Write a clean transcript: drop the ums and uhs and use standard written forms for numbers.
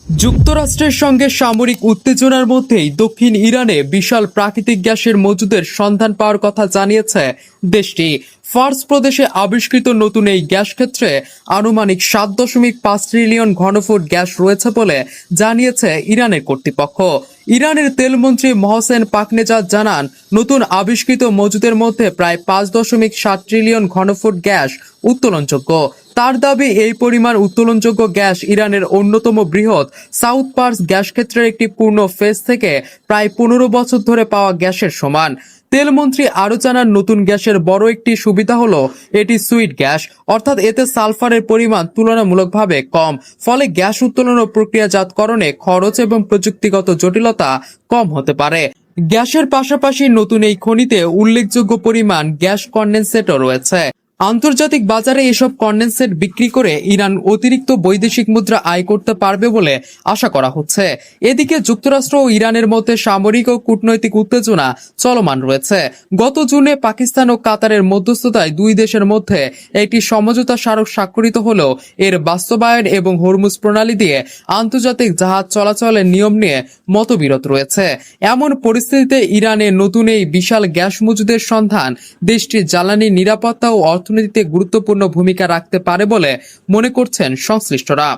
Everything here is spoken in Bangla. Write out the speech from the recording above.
যুক্তরাষ্ট্রের সঙ্গে সামরিক উত্তেজনার মধ্যেই দক্ষিণ ইরানে বিশাল প্রাকৃতিক গ্যাসের মজুদের সন্ধান পাওয়ার কথা জানিয়েছে দেশটি। ফার্স প্রদেশে আবিষ্কৃত নতুন এই গ্যাস ক্ষেত্রে আনুমানিক 7.5 ট্রিলিয়ন ঘনফুট গ্যাস রয়েছে বলে জানিয়েছে ইরানের কর্তৃপক্ষ। ইরানের তেলমন্ত্রী মহসেন পাকনেজাদ জানান, নতুন আবিষ্কৃত মজুদের মধ্যে প্রায় 5.7 ট্রিলিয়ন ঘনফুট গ্যাস উত্তোলনযোগ্য। তার দাবি, এই পরিমাণ উত্তোলনযোগ্য গ্যাস ইরানের অন্যতম বৃহৎ সাউথ পার্স গ্যাস ক্ষেত্রের একটি পূর্ণ ফেজ থেকে প্রায় 15 বছর ধরে পাওয়া গ্যাসের সমান। তেলমন্ত্রী আরও জানান, নতুন গ্যাসের বড় একটি সুবিধা হলো এটি সুইট গ্যাস, অর্থাৎ এতে সালফারের পরিমাণ তুলনামূলকভাবে কম। ফলে গ্যাস উত্তোলন ও প্রক্রিয়াজাতকরণে খরচ এবং প্রযুক্তিগত জটিলতা কম হতে পারে। গ্যাসের পাশাপাশি নতুন এই খনিতে উল্লেখযোগ্য পরিমাণ গ্যাস কনডেনসেটও রয়েছে। আন্তর্জাতিক বাজারে এসব কনডেনসেট বিক্রি করে ইরান অতিরিক্ত বৈদেশিক মুদ্রা আয় করতে পারবে বলে আশা করা হচ্ছে। এদিকে যুক্তরাষ্ট্র ও ইরানের মধ্যে সামরিক ও কূটনৈতিক উত্তেজনা চলমান রয়েছে। গত জুনে পাকিস্তান ও কাতারের মধ্যস্থতায় দুই দেশের মধ্যে একটি সমঝোতা স্মারক স্বাক্ষরিত হলেও এর বাস্তবায়ন এবং হরমুজ প্রণালী দিয়ে আন্তর্জাতিক জাহাজ চলাচলের নিয়ম নিয়ে মতবিরোধ রয়েছে। এমন পরিস্থিতিতে ইরানে নতুন এই বিশাল গ্যাস মজুদের সন্ধান দেশটির জ্বালানি নিরাপত্তা ও অর্থনীতিতে গুরুত্বপূর্ণ ভূমিকা রাখতে পারে বলে মনে করছেন সংশ্লিষ্টরা।